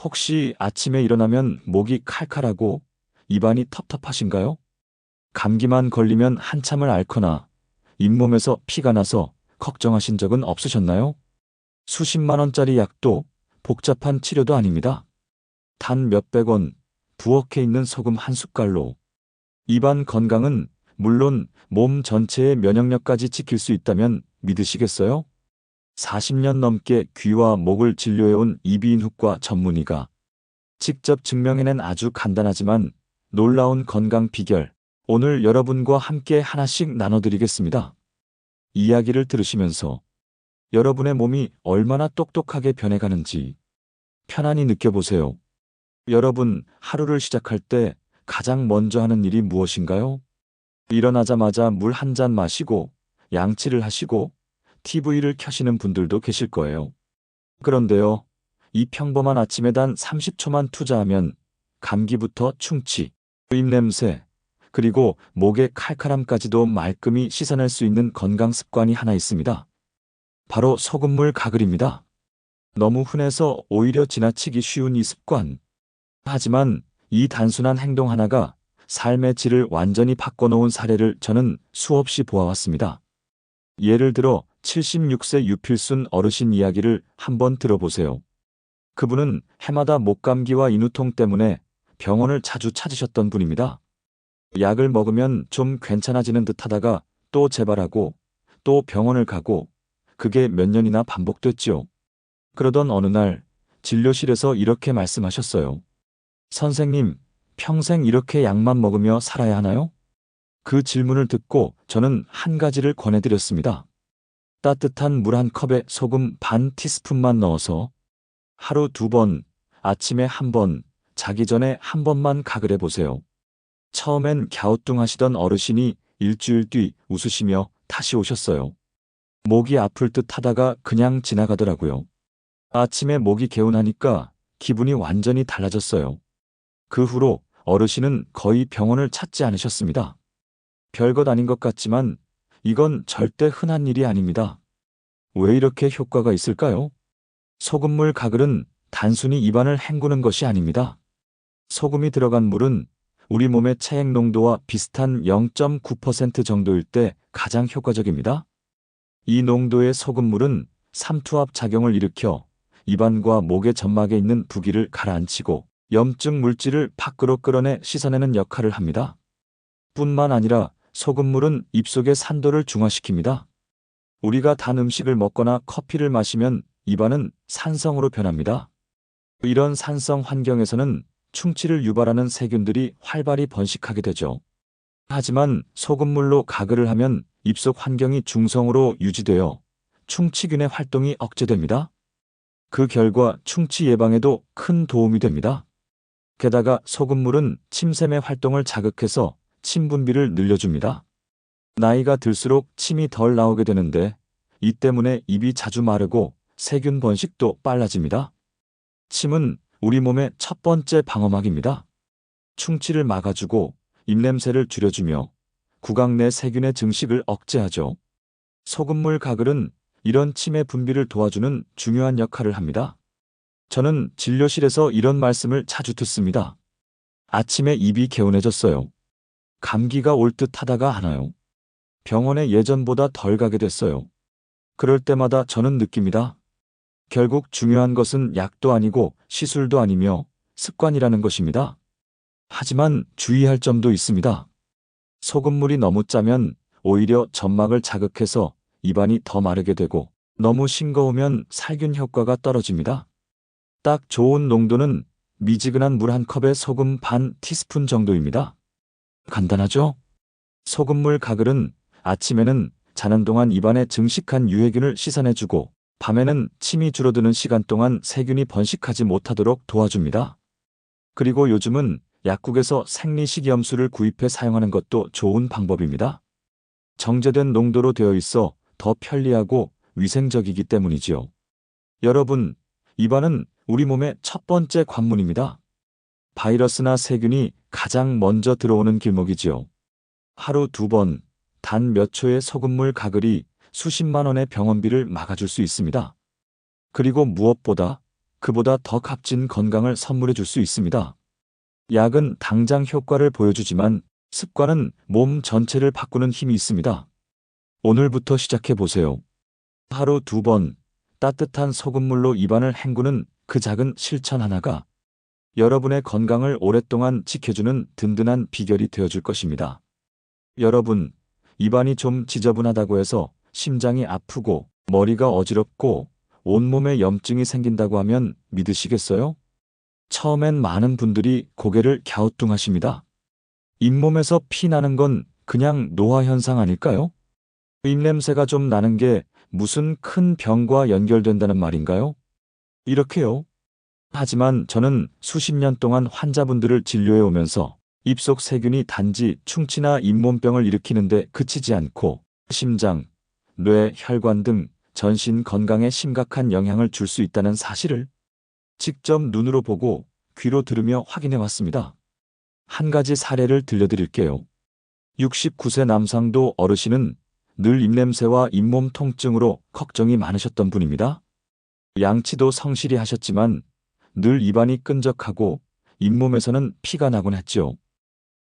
혹시 아침에 일어나면 목이 칼칼하고 입안이 텁텁하신가요? 감기만 걸리면 한참을 앓거나 잇몸에서 피가 나서 걱정하신 적은 없으셨나요? 수십만 원짜리 약도 복잡한 치료도 아닙니다. 단 몇백 원, 부엌에 있는 소금 한 숟갈로 입안 건강은 물론 몸 전체의 면역력까지 지킬 수 있다면 믿으시겠어요? 40년 넘게 귀와 목을 진료해온 이비인후과 전문의가 직접 증명해낸 아주 간단하지만 놀라운 건강 비결, 오늘 여러분과 함께 하나씩 나눠드리겠습니다. 이야기를 들으시면서 여러분의 몸이 얼마나 똑똑하게 변해가는지 편안히 느껴보세요. 여러분, 하루를 시작할 때 가장 먼저 하는 일이 무엇인가요? 일어나자마자 물 한 잔 마시고 양치를 하시고 TV를 켜시는 분들도 계실 거예요. 그런데요, 이 평범한 아침에 단 30초만 투자하면 감기부터 충치, 입냄새, 그리고 목의 칼칼함까지도 말끔히 씻어낼 수 있는 건강 습관이 하나 있습니다. 바로 소금물 가글입니다. 너무 흔해서 오히려 지나치기 쉬운 이 습관. 하지만 이 단순한 행동 하나가 삶의 질을 완전히 바꿔놓은 사례를 저는 수없이 보아왔습니다. 예를 들어 76세 유필순 어르신 이야기를 한번 들어보세요. 그분은 해마다 목감기와 인후통 때문에 병원을 자주 찾으셨던 분입니다. 약을 먹으면 좀 괜찮아지는 듯 하다가 또 재발하고 또 병원을 가고 그게 몇 년이나 반복됐지요. 그러던 어느 날 진료실에서 이렇게 말씀하셨어요. 선생님, 평생 이렇게 약만 먹으며 살아야 하나요? 그 질문을 듣고 저는 한 가지를 권해드렸습니다. 따뜻한 물 한 컵에 소금 반 티스푼만 넣어서 하루 2번, 아침에 1번, 자기 전에 1번만 가글해 보세요. 처음엔 갸우뚱하시던 어르신이 일주일 뒤 웃으시며 다시 오셨어요. 목이 아플 듯 하다가 그냥 지나가더라고요. 아침에 목이 개운하니까 기분이 완전히 달라졌어요. 그 후로 어르신은 거의 병원을 찾지 않으셨습니다. 별것 아닌 것 같지만 이건 절대 흔한 일이 아닙니다. 왜 이렇게 효과가 있을까요? 소금물 가글은 단순히 입안을 헹구는 것이 아닙니다. 소금이 들어간 물은 우리 몸의 체액 농도와 비슷한 0.9% 정도일 때 가장 효과적입니다. 이 농도의 소금물은 삼투압 작용을 일으켜 입안과 목의 점막에 있는 부기를 가라앉히고 염증 물질을 밖으로 끌어내 씻어내는 역할을 합니다. 뿐만 아니라 소금물은 입속의 산도를 중화시킵니다. 우리가 단 음식을 먹거나 커피를 마시면 입안은 산성으로 변합니다. 이런 산성 환경에서는 충치를 유발하는 세균들이 활발히 번식하게 되죠. 하지만 소금물로 가글을 하면 입속 환경이 중성으로 유지되어 충치균의 활동이 억제됩니다. 그 결과 충치 예방에도 큰 도움이 됩니다. 게다가 소금물은 침샘의 활동을 자극해서 침 분비를 늘려줍니다. 나이가 들수록 침이 덜 나오게 되는데 이 때문에 입이 자주 마르고 세균 번식도 빨라집니다. 침은 우리 몸의 첫 번째 방어막입니다. 충치를 막아주고 입냄새를 줄여주며 구강 내 세균의 증식을 억제하죠. 소금물 가글은 이런 침의 분비를 도와주는 중요한 역할을 합니다. 저는 진료실에서 이런 말씀을 자주 듣습니다. 아침에 입이 개운해졌어요. 감기가 올 듯 하다가 안 와요. 병원에 예전보다 덜 가게 됐어요. 그럴 때마다 저는 느낍니다. 결국 중요한 것은 약도 아니고 시술도 아니며 습관이라는 것입니다. 하지만 주의할 점도 있습니다. 소금물이 너무 짜면 오히려 점막을 자극해서 입안이 더 마르게 되고 너무 싱거우면 살균 효과가 떨어집니다. 딱 좋은 농도는 미지근한 물 한 컵에 소금 반 티스푼 정도입니다. 간단하죠? 소금물 가글은 아침에는 자는 동안 입안에 증식한 유해균을 씻어내주고 밤에는 침이 줄어드는 시간 동안 세균이 번식하지 못하도록 도와줍니다. 그리고 요즘은 약국에서 생리식이염수를 구입해 사용하는 것도 좋은 방법입니다. 정제된 농도로 되어 있어 더 편리하고 위생적이기 때문이지요. 여러분, 입안은 우리 몸의 첫 번째 관문입니다. 바이러스나 세균이 가장 먼저 들어오는 길목이지요. 하루 2번, 단 몇 초의 소금물 가글이 수십만 원의 병원비를 막아줄 수 있습니다. 그리고 무엇보다 그보다 더 값진 건강을 선물해 줄 수 있습니다. 약은 당장 효과를 보여주지만 습관은 몸 전체를 바꾸는 힘이 있습니다. 오늘부터 시작해 보세요. 하루 2번 따뜻한 소금물로 입안을 헹구는 그 작은 실천 하나가 여러분의 건강을 오랫동안 지켜주는 든든한 비결이 되어줄 것입니다. 여러분, 입안이 좀 지저분하다고 해서 심장이 아프고 머리가 어지럽고 온몸에 염증이 생긴다고 하면 믿으시겠어요? 처음엔 많은 분들이 고개를 갸우뚱하십니다. 잇몸에서 피 나는 건 그냥 노화 현상 아닐까요? 입냄새가 좀 나는 게 무슨 큰 병과 연결된다는 말인가요? 이렇게요. 하지만 저는 수십 년 동안 환자분들을 진료해 오면서 입속 세균이 단지 충치나 잇몸병을 일으키는데 그치지 않고 심장, 뇌, 혈관 등 전신 건강에 심각한 영향을 줄 수 있다는 사실을 직접 눈으로 보고 귀로 들으며 확인해 왔습니다. 한 가지 사례를 들려드릴게요. 69세 남상도 어르신은 늘 입냄새와 잇몸 통증으로 걱정이 많으셨던 분입니다. 양치도 성실히 하셨지만 늘 입안이 끈적하고 잇몸에서는 피가 나곤 했죠.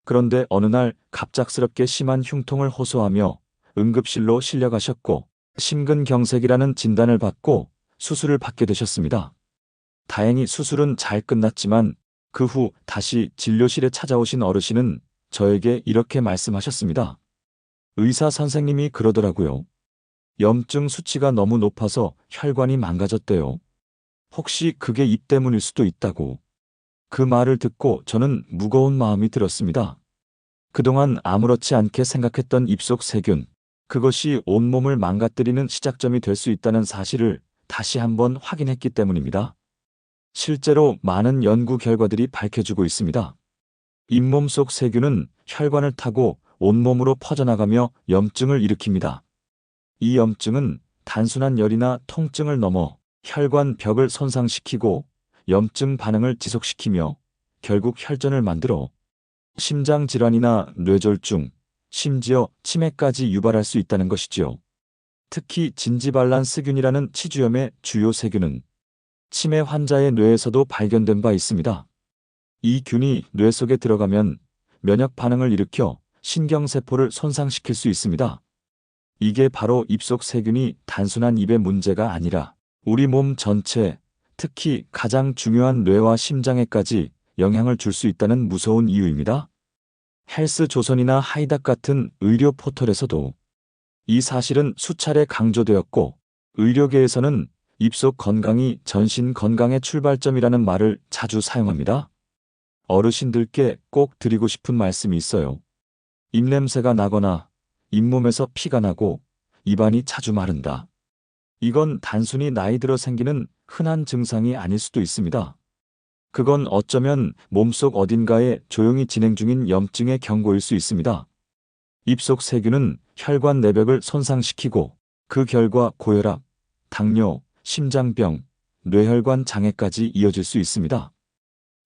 그런데 어느 날 갑작스럽게 심한 흉통을 호소하며 응급실로 실려가셨고 심근경색이라는 진단을 받고 수술을 받게 되셨습니다. 다행히 수술은 잘 끝났지만 그 후 다시 진료실에 찾아오신 어르신은 저에게 이렇게 말씀하셨습니다. 의사 선생님이 그러더라고요. 염증 수치가 너무 높아서 혈관이 망가졌대요. 혹시 그게 입 때문일 수도 있다고. 그 말을 듣고 저는 무거운 마음이 들었습니다. 그동안 아무렇지 않게 생각했던 입속 세균, 그것이 온몸을 망가뜨리는 시작점이 될 수 있다는 사실을 다시 한번 확인했기 때문입니다. 실제로 많은 연구 결과들이 밝혀주고 있습니다. 잇몸 속 세균은 혈관을 타고 온몸으로 퍼져나가며 염증을 일으킵니다. 이 염증은 단순한 열이나 통증을 넘어 혈관 벽을 손상시키고 염증 반응을 지속시키며 결국 혈전을 만들어 심장 질환이나 뇌졸중, 심지어 치매까지 유발할 수 있다는 것이지요. 특히 진지발란스균이라는 치주염의 주요 세균은 치매 환자의 뇌에서도 발견된 바 있습니다. 이 균이 뇌 속에 들어가면 면역 반응을 일으켜 신경세포를 손상시킬 수 있습니다. 이게 바로 입속 세균이 단순한 입의 문제가 아니라 우리 몸 전체, 특히 가장 중요한 뇌와 심장에까지 영향을 줄 수 있다는 무서운 이유입니다. 헬스조선이나 하이닥 같은 의료 포털에서도 이 사실은 수차례 강조되었고 의료계에서는 입속 건강이 전신 건강의 출발점이라는 말을 자주 사용합니다. 어르신들께 꼭 드리고 싶은 말씀이 있어요. 입냄새가 나거나 잇몸에서 피가 나고 입안이 자주 마른다. 이건 단순히 나이 들어 생기는 흔한 증상이 아닐 수도 있습니다. 그건 어쩌면 몸속 어딘가에 조용히 진행 중인 염증의 경고일 수 있습니다. 입속 세균은 혈관 내벽을 손상시키고 그 결과 고혈압, 당뇨, 심장병, 뇌혈관 장애까지 이어질 수 있습니다.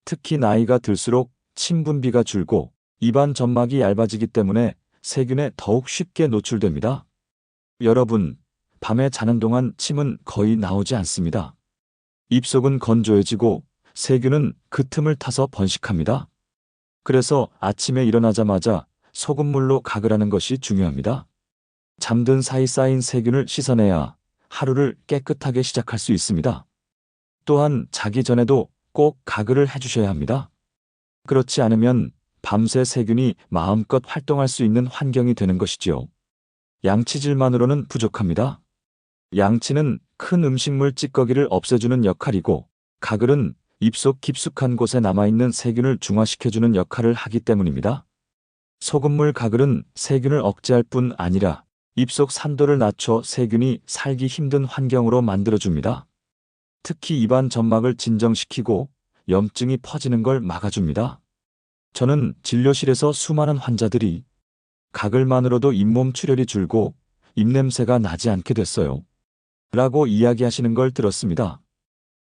특히 나이가 들수록 침 분비가 줄고 입안 점막이 얇아지기 때문에 세균에 더욱 쉽게 노출됩니다. 여러분, 밤에 자는 동안 침은 거의 나오지 않습니다. 입속은 건조해지고 세균은 그 틈을 타서 번식합니다. 그래서 아침에 일어나자마자 소금물로 가글하는 것이 중요합니다. 잠든 사이 쌓인 세균을 씻어내야 하루를 깨끗하게 시작할 수 있습니다. 또한 자기 전에도 꼭 가글을 해주셔야 합니다. 그렇지 않으면 밤새 세균이 마음껏 활동할 수 있는 환경이 되는 것이지요. 양치질만으로는 부족합니다. 양치는 큰 음식물 찌꺼기를 없애주는 역할이고 가글은 입속 깊숙한 곳에 남아있는 세균을 중화시켜주는 역할을 하기 때문입니다. 소금물 가글은 세균을 억제할 뿐 아니라 입속 산도를 낮춰 세균이 살기 힘든 환경으로 만들어줍니다. 특히 입안 점막을 진정시키고 염증이 퍼지는 걸 막아줍니다. 저는 진료실에서 수많은 환자들이 가글만으로도 잇몸 출혈이 줄고 입냄새가 나지 않게 됐어요. 라고 이야기하시는 걸 들었습니다.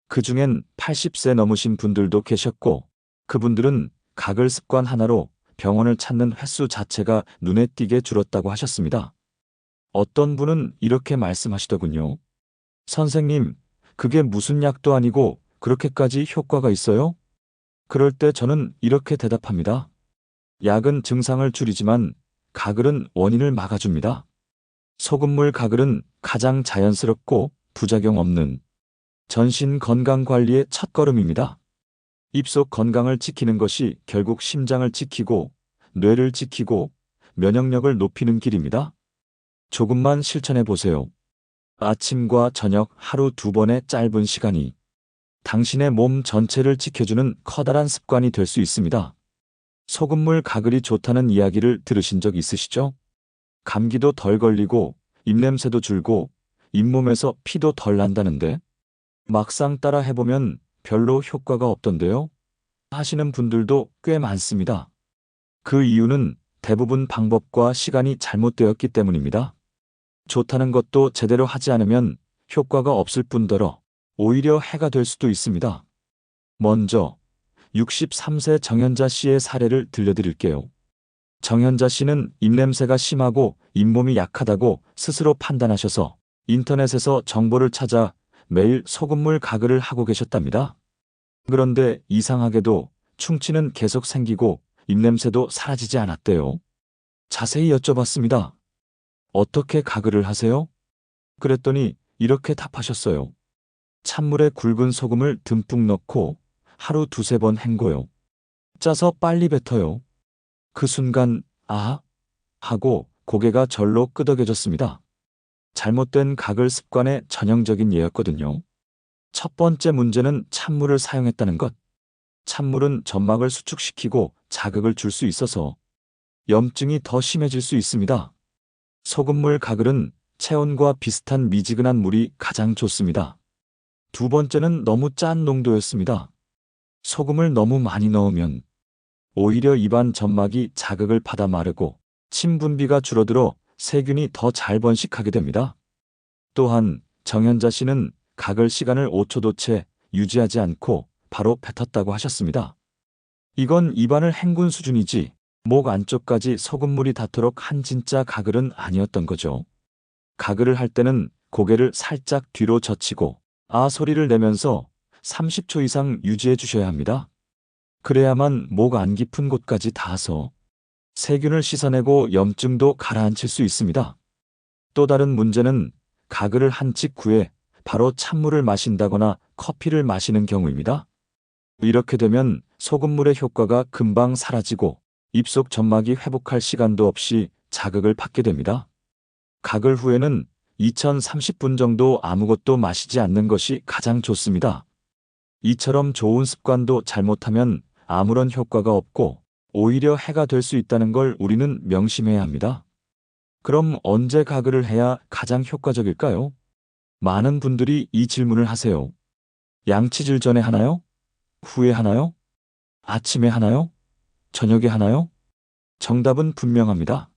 그중엔 80세 넘으신 분들도 계셨고 그분들은 가글 습관 하나로 병원을 찾는 횟수 자체가 눈에 띄게 줄었다고 하셨습니다. 어떤 분은 이렇게 말씀하시더군요. 선생님, 그게 무슨 약도 아니고 그렇게까지 효과가 있어요? 그럴 때 저는 이렇게 대답합니다. 약은 증상을 줄이지만 가글은 원인을 막아줍니다. 소금물 가글은 가장 자연스럽고 부작용 없는 전신 건강 관리의 첫걸음입니다. 입속 건강을 지키는 것이 결국 심장을 지키고 뇌를 지키고 면역력을 높이는 길입니다. 조금만 실천해 보세요. 아침과 저녁 하루 2번의 짧은 시간이 당신의 몸 전체를 지켜주는 커다란 습관이 될 수 있습니다. 소금물 가글이 좋다는 이야기를 들으신 적 있으시죠? 감기도 덜 걸리고 입냄새도 줄고 잇몸에서 피도 덜 난다는데 막상 따라 해보면 별로 효과가 없던데요? 하시는 분들도 꽤 많습니다. 그 이유는 대부분 방법과 시간이 잘못되었기 때문입니다. 좋다는 것도 제대로 하지 않으면 효과가 없을 뿐더러 오히려 해가 될 수도 있습니다. 먼저 63세 정현자 씨의 사례를 들려드릴게요. 정현자 씨는 입냄새가 심하고 잇몸이 약하다고 스스로 판단하셔서 인터넷에서 정보를 찾아 매일 소금물 가글을 하고 계셨답니다. 그런데 이상하게도 충치는 계속 생기고 입냄새도 사라지지 않았대요. 자세히 여쭤봤습니다. 어떻게 가글을 하세요? 그랬더니 이렇게 답하셨어요. 찬물에 굵은 소금을 듬뿍 넣고 하루 2~3번 헹궈요. 짜서 빨리 뱉어요. 그 순간 아 하고 고개가 절로 끄덕여졌습니다. 잘못된 가글 습관의 전형적인 예였거든요. 첫 번째 문제는 찬물을 사용했다는 것. 찬물은 점막을 수축시키고 자극을 줄 수 있어서 염증이 더 심해질 수 있습니다. 소금물 가글은 체온과 비슷한 미지근한 물이 가장 좋습니다. 두 번째는 너무 짠 농도였습니다. 소금을 너무 많이 넣으면 오히려 입안 점막이 자극을 받아 마르고 침 분비가 줄어들어 세균이 더 잘 번식하게 됩니다. 또한 정현자 씨는 가글 시간을 5초도 채 유지하지 않고 바로 뱉었다고 하셨습니다. 이건 입안을 헹군 수준이지 목 안쪽까지 소금물이 닿도록 한 진짜 가글은 아니었던 거죠. 가글을 할 때는 고개를 살짝 뒤로 젖히고 아 소리를 내면서 30초 이상 유지해 주셔야 합니다. 그래야만 목 안 깊은 곳까지 닿아서 세균을 씻어내고 염증도 가라앉힐 수 있습니다. 또 다른 문제는 가글을 한 직후에 바로 찬물을 마신다거나 커피를 마시는 경우입니다. 이렇게 되면 소금물의 효과가 금방 사라지고 입속 점막이 회복할 시간도 없이 자극을 받게 됩니다. 가글 후에는 2030분 정도 아무것도 마시지 않는 것이 가장 좋습니다. 이처럼 좋은 습관도 잘못하면 아무런 효과가 없고 오히려 해가 될 수 있다는 걸 우리는 명심해야 합니다. 그럼 언제 가글을 해야 가장 효과적일까요? 많은 분들이 이 질문을 하세요. 양치질 전에 하나요? 후에 하나요? 아침에 하나요? 저녁에 하나요? 정답은 분명합니다.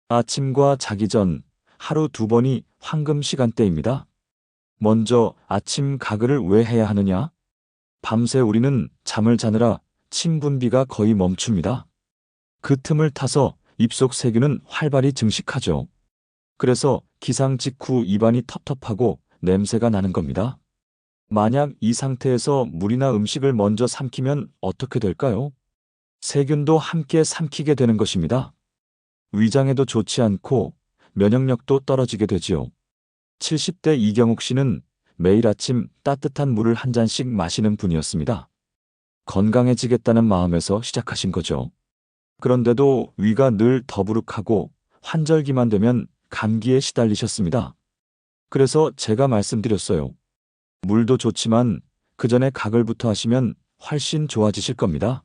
아침과 자기 전 하루 2번이 황금 시간대입니다. 먼저 아침 가글을 왜 해야 하느냐? 밤새 우리는 잠을 자느라 침 분비가 거의 멈춥니다. 그 틈을 타서 입속 세균은 활발히 증식하죠. 그래서 기상 직후 입안이 텁텁하고 냄새가 나는 겁니다. 만약 이 상태에서 물이나 음식을 먼저 삼키면 어떻게 될까요? 세균도 함께 삼키게 되는 것입니다. 위장에도 좋지 않고 면역력도 떨어지게 되지요. 70대 이경욱 씨는 매일 아침 따뜻한 물을 한 잔씩 마시는 분이었습니다. 건강해지겠다는 마음에서 시작하신 거죠. 그런데도 위가 늘 더부룩하고 환절기만 되면 감기에 시달리셨습니다. 그래서 제가 말씀드렸어요. 물도 좋지만 그 전에 가글부터 하시면 훨씬 좋아지실 겁니다.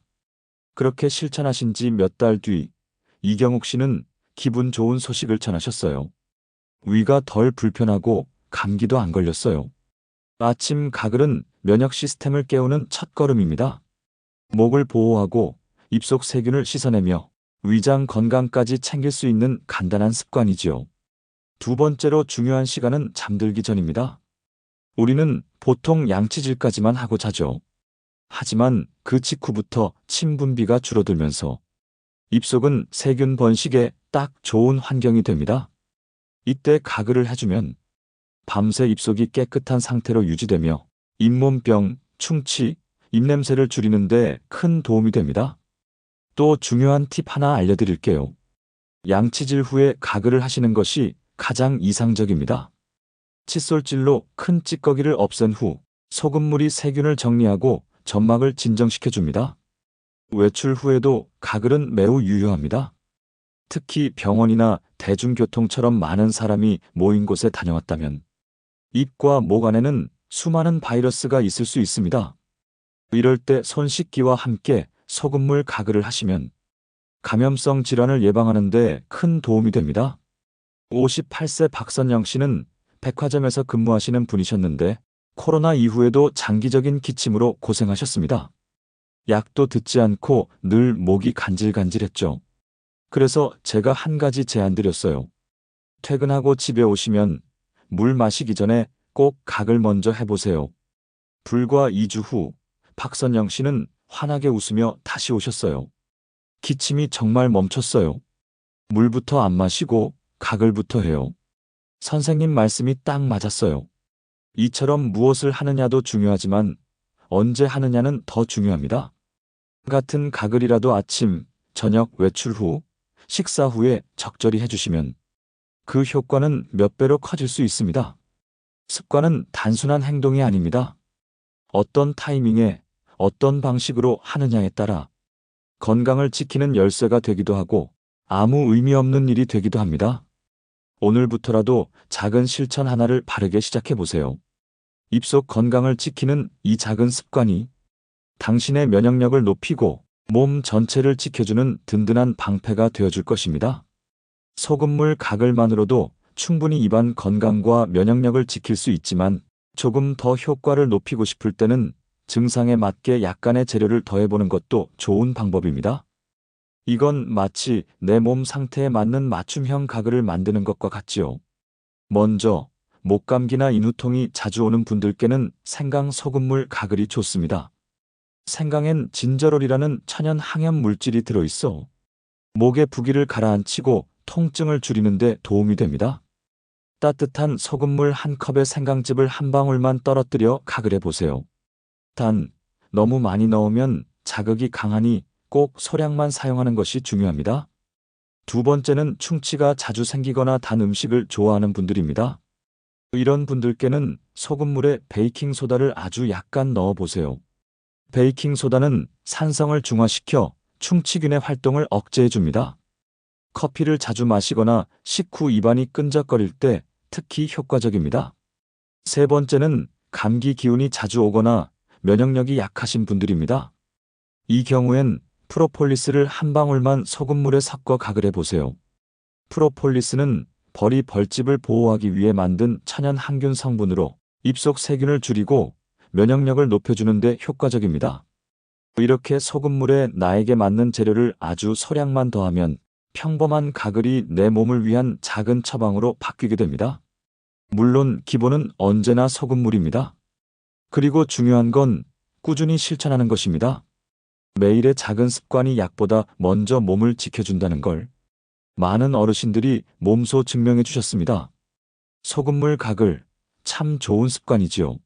그렇게 실천하신 지 몇 달 뒤 이경욱 씨는 기분 좋은 소식을 전하셨어요. 위가 덜 불편하고 감기도 안 걸렸어요. 아침 가글은 면역 시스템을 깨우는 첫걸음입니다. 목을 보호하고 입속 세균을 씻어내며 위장 건강까지 챙길 수 있는 간단한 습관이지요. 두 번째로 중요한 시간은 잠들기 전입니다. 우리는 보통 양치질까지만 하고 자죠. 하지만 그 직후부터 침 분비가 줄어들면서 입속은 세균 번식에 딱 좋은 환경이 됩니다. 이때 가글을 해주면 밤새 입속이 깨끗한 상태로 유지되며 잇몸병, 충치, 입냄새를 줄이는데 큰 도움이 됩니다. 또 중요한 팁 하나 알려드릴게요. 양치질 후에 가글을 하시는 것이 가장 이상적입니다. 칫솔질로 큰 찌꺼기를 없앤 후 소금물이 세균을 정리하고 점막을 진정시켜줍니다. 외출 후에도 가글은 매우 유효합니다. 특히 병원이나 대중교통처럼 많은 사람이 모인 곳에 다녀왔다면 입과 목 안에는 수많은 바이러스가 있을 수 있습니다. 이럴 때 손 씻기와 함께 소금물 가글을 하시면 감염성 질환을 예방하는 데 큰 도움이 됩니다. 58세 박선영 씨는 백화점에서 근무하시는 분이셨는데 코로나 이후에도 장기적인 기침으로 고생하셨습니다. 약도 듣지 않고 늘 목이 간질간질했죠. 그래서 제가 한 가지 제안드렸어요. 퇴근하고 집에 오시면 물 마시기 전에 꼭 가글 먼저 해보세요. 불과 2주 후 박선영 씨는 환하게 웃으며 다시 오셨어요. 기침이 정말 멈췄어요. 물부터 안 마시고 가글부터 해요. 선생님 말씀이 딱 맞았어요. 이처럼 무엇을 하느냐도 중요하지만 언제 하느냐는 더 중요합니다. 같은 가글이라도 아침, 저녁 외출 후, 식사 후에 적절히 해주시면 그 효과는 몇 배로 커질 수 있습니다. 습관은 단순한 행동이 아닙니다. 어떤 타이밍에 어떤 방식으로 하느냐에 따라 건강을 지키는 열쇠가 되기도 하고 아무 의미 없는 일이 되기도 합니다. 오늘부터라도 작은 실천 하나를 바르게 시작해 보세요. 입속 건강을 지키는 이 작은 습관이 당신의 면역력을 높이고 몸 전체를 지켜주는 든든한 방패가 되어줄 것입니다. 소금물 가글만으로도 충분히 입안 건강과 면역력을 지킬 수 있지만 조금 더 효과를 높이고 싶을 때는 증상에 맞게 약간의 재료를 더해보는 것도 좋은 방법입니다. 이건 마치 내 몸 상태에 맞는 맞춤형 가글을 만드는 것과 같지요. 먼저 목감기나 인후통이 자주 오는 분들께는 생강 소금물 가글이 좋습니다. 생강엔 진저롤이라는 천연 항염 물질이 들어있어 목의 부기를 가라앉히고 통증을 줄이는 데 도움이 됩니다. 따뜻한 소금물 한 컵에 생강즙을 한 방울만 떨어뜨려 가글해 보세요. 단, 너무 많이 넣으면 자극이 강하니 꼭 소량만 사용하는 것이 중요합니다. 두 번째는 충치가 자주 생기거나 단 음식을 좋아하는 분들입니다. 이런 분들께는 소금물에 베이킹소다를 아주 약간 넣어보세요. 베이킹소다는 산성을 중화시켜 충치균의 활동을 억제해줍니다. 커피를 자주 마시거나 식후 입안이 끈적거릴 때 특히 효과적입니다. 세 번째는 감기 기운이 자주 오거나 면역력이 약하신 분들입니다. 이 경우엔 프로폴리스를 한 방울만 소금물에 섞어 가글해 보세요. 프로폴리스는 벌이 벌집을 보호하기 위해 만든 천연 항균 성분으로 입속 세균을 줄이고 면역력을 높여주는 데 효과적입니다. 이렇게 소금물에 나에게 맞는 재료를 아주 소량만 더하면 평범한 가글이 내 몸을 위한 작은 처방으로 바뀌게 됩니다. 물론 기본은 언제나 소금물입니다. 그리고 중요한 건 꾸준히 실천하는 것입니다. 매일의 작은 습관이 약보다 먼저 몸을 지켜준다는 걸 많은 어르신들이 몸소 증명해 주셨습니다. 소금물 가글, 참 좋은 습관이지요.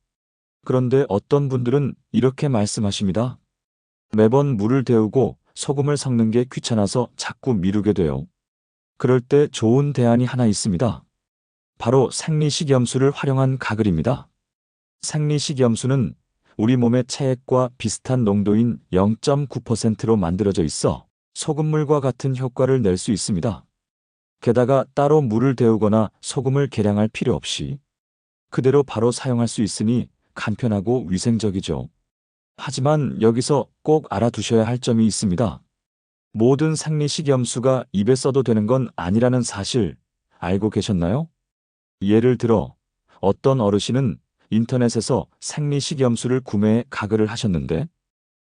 그런데 어떤 분들은 이렇게 말씀하십니다. 매번 물을 데우고 소금을 섞는 게 귀찮아서 자꾸 미루게 돼요. 그럴 때 좋은 대안이 하나 있습니다. 바로 생리식염수를 활용한 가글입니다. 생리식염수는 우리 몸의 체액과 비슷한 농도인 0.9%로 만들어져 있어 소금물과 같은 효과를 낼 수 있습니다. 게다가 따로 물을 데우거나 소금을 계량할 필요 없이 그대로 바로 사용할 수 있으니 간편하고 위생적이죠. 하지만 여기서 꼭 알아두셔야 할 점이 있습니다. 모든 생리식염수가 입에 써도 되는 건 아니라는 사실 알고 계셨나요? 예를 들어 어떤 어르신은 인터넷에서 생리식염수를 구매해 가글을 하셨는데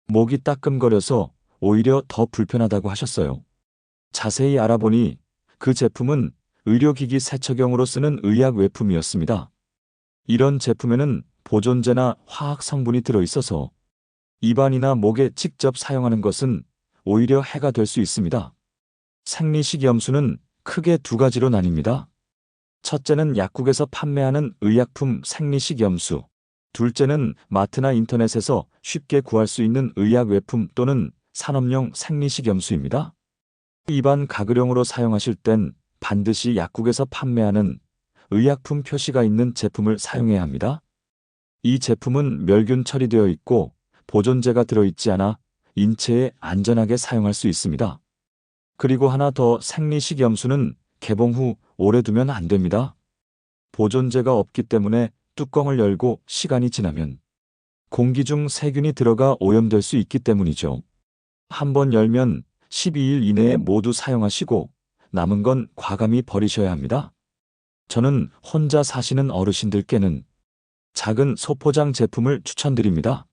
목이 따끔거려서 오히려 더 불편하다고 하셨어요. 자세히 알아보니 그 제품은 의료기기 세척용으로 쓰는 의약 외품이었습니다. 이런 제품에는 보존제나 화학 성분이 들어있어서 입안이나 목에 직접 사용하는 것은 오히려 해가 될 수 있습니다. 생리식염수는 크게 두 가지로 나뉩니다. 첫째는 약국에서 판매하는 의약품 생리식염수, 둘째는 마트나 인터넷에서 쉽게 구할 수 있는 의약 외품 또는 산업용 생리식염수입니다. 입안 가글용으로 사용하실 땐 반드시 약국에서 판매하는 의약품 표시가 있는 제품을 사용해야 합니다. 이 제품은 멸균 처리되어 있고 보존제가 들어있지 않아 인체에 안전하게 사용할 수 있습니다. 그리고 하나 더, 생리식염수는 개봉 후 오래 두면 안 됩니다. 보존제가 없기 때문에 뚜껑을 열고 시간이 지나면 공기 중 세균이 들어가 오염될 수 있기 때문이죠. 한번 열면 12일 이내에 모두 사용하시고 남은 건 과감히 버리셔야 합니다. 저는 혼자 사시는 어르신들께는 작은 소포장 제품을 추천드립니다.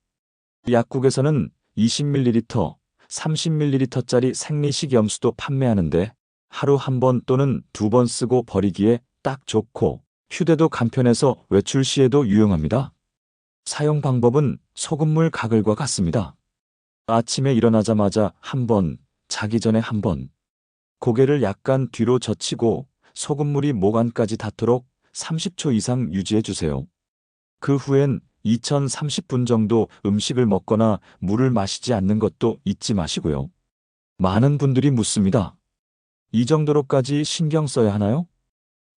약국에서는 20ml, 30ml짜리 생리식염수도 판매하는데 하루 한 번 또는 두 번 쓰고 버리기에 딱 좋고 휴대도 간편해서 외출 시에도 유용합니다. 사용 방법은 소금물 가글과 같습니다. 아침에 일어나자마자 한 번, 자기 전에 한 번, 고개를 약간 뒤로 젖히고 소금물이 목 안까지 닿도록 30초 이상 유지해 주세요. 그 후엔 2030분 정도 음식을 먹거나 물을 마시지 않는 것도 잊지 마시고요. 많은 분들이 묻습니다. 이 정도로까지 신경 써야 하나요?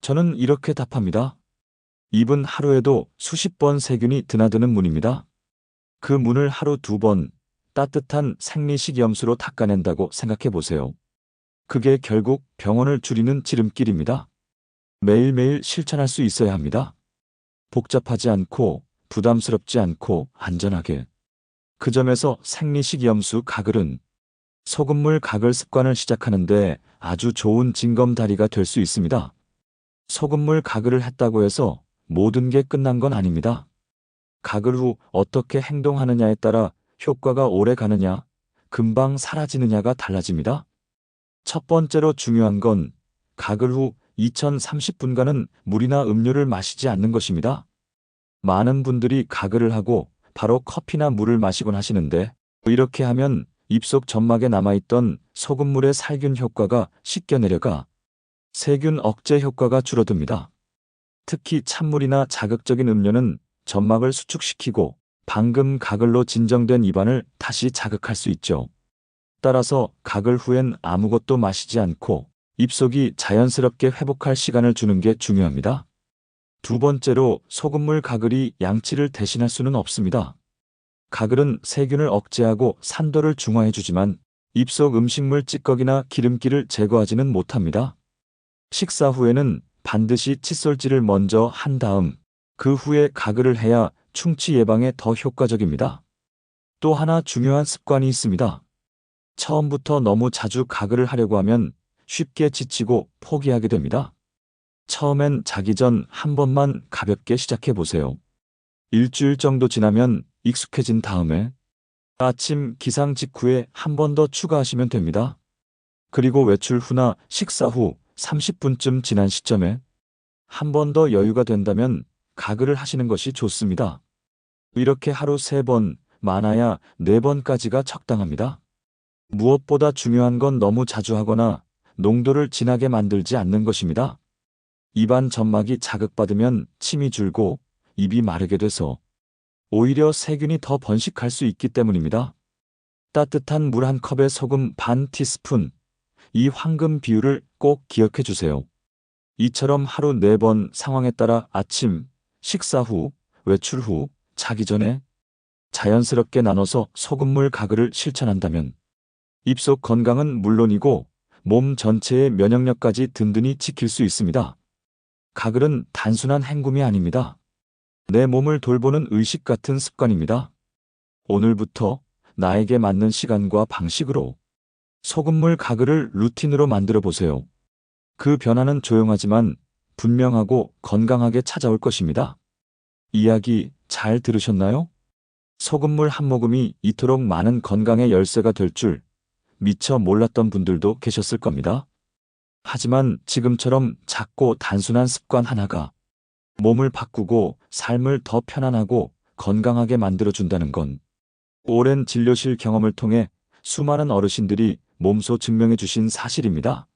저는 이렇게 답합니다. 입은 하루에도 수십 번 세균이 드나드는 문입니다. 그 문을 하루 두 번 따뜻한 생리식염수로 닦아낸다고 생각해 보세요. 그게 결국 병원을 줄이는 지름길입니다. 매일매일 실천할 수 있어야 합니다. 복잡하지 않고 부담스럽지 않고 안전하게. 그 점에서 생리식염수 가글은 소금물 가글 습관을 시작하는데 아주 좋은 징검다리가 될 수 있습니다. 소금물 가글을 했다고 해서 모든 게 끝난 건 아닙니다. 가글 후 어떻게 행동하느냐에 따라 효과가 오래 가느냐, 금방 사라지느냐가 달라집니다. 첫 번째로 중요한 건 가글 후 2030분간은 물이나 음료를 마시지 않는 것입니다. 많은 분들이 가글을 하고 바로 커피나 물을 마시곤 하시는데 이렇게 하면 입속 점막에 남아있던 소금물의 살균 효과가 씻겨 내려가 세균 억제 효과가 줄어듭니다. 특히 찬물이나 자극적인 음료는 점막을 수축시키고 방금 가글로 진정된 입안을 다시 자극할 수 있죠. 따라서 가글 후엔 아무것도 마시지 않고 입속이 자연스럽게 회복할 시간을 주는 게 중요합니다. 두 번째로, 소금물 가글이 양치를 대신할 수는 없습니다. 가글은 세균을 억제하고 산도를 중화해주지만 입속 음식물 찌꺼기나 기름기를 제거하지는 못합니다. 식사 후에는 반드시 칫솔질을 먼저 한 다음 그 후에 가글을 해야 충치 예방에 더 효과적입니다. 또 하나 중요한 습관이 있습니다. 처음부터 너무 자주 가글을 하려고 하면 쉽게 지치고 포기하게 됩니다. 처음엔 자기 전 한 번만 가볍게 시작해 보세요. 일주일 정도 지나면 익숙해진 다음에 아침 기상 직후에 한 번 더 추가하시면 됩니다. 그리고 외출 후나 식사 후 30분쯤 지난 시점에 한 번 더 여유가 된다면 가글을 하시는 것이 좋습니다. 이렇게 하루 3번, 많아야 4번까지가 적당합니다. 무엇보다 중요한 건 너무 자주 하거나 농도를 진하게 만들지 않는 것입니다. 입안 점막이 자극받으면 침이 줄고 입이 마르게 돼서 오히려 세균이 더 번식할 수 있기 때문입니다. 따뜻한 물 한 컵에 소금 반 티스푼, 이 황금 비율을 꼭 기억해 주세요. 이처럼 하루 4번 상황에 따라 아침, 식사 후, 외출 후, 자기 전에 자연스럽게 나눠서 소금물 가글을 실천한다면 입속 건강은 물론이고 몸 전체의 면역력까지 든든히 지킬 수 있습니다. 가글은 단순한 행굼이 아닙니다. 내 몸을 돌보는 의식 같은 습관입니다. 오늘부터 나에게 맞는 시간과 방식으로 소금물 가글을 루틴으로 만들어 보세요. 그 변화는 조용하지만 분명하고 건강하게 찾아올 것입니다. 이야기 잘 들으셨나요? 소금물 한 모금이 이토록 많은 건강의 열쇠가 될 줄 미처 몰랐던 분들도 계셨을 겁니다. 하지만 지금처럼 작고 단순한 습관 하나가 몸을 바꾸고 삶을 더 편안하고 건강하게 만들어준다는 건 오랜 진료실 경험을 통해 수많은 어르신들이 몸소 증명해 주신 사실입니다.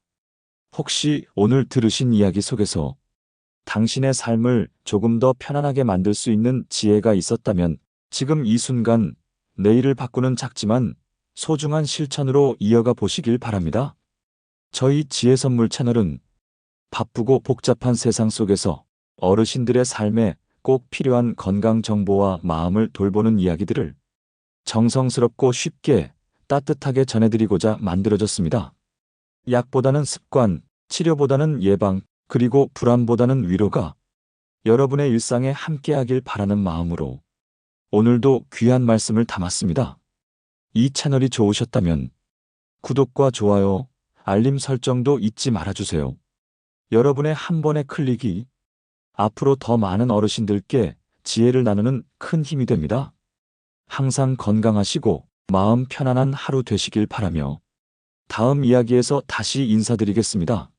혹시 오늘 들으신 이야기 속에서 당신의 삶을 조금 더 편안하게 만들 수 있는 지혜가 있었다면 지금 이 순간 내일을 바꾸는 작지만 소중한 실천으로 이어가 보시길 바랍니다. 저희 지혜 선물 채널은 바쁘고 복잡한 세상 속에서 어르신들의 삶에 꼭 필요한 건강 정보와 마음을 돌보는 이야기들을 정성스럽고 쉽게 따뜻하게 전해드리고자 만들어졌습니다. 약보다는 습관, 치료보다는 예방, 그리고 불안보다는 위로가 여러분의 일상에 함께하길 바라는 마음으로 오늘도 귀한 말씀을 담았습니다. 이 채널이 좋으셨다면 구독과 좋아요, 알림 설정도 잊지 말아주세요. 여러분의 한 번의 클릭이 앞으로 더 많은 어르신들께 지혜를 나누는 큰 힘이 됩니다. 항상 건강하시고 마음 편안한 하루 되시길 바라며 다음 이야기에서 다시 인사드리겠습니다.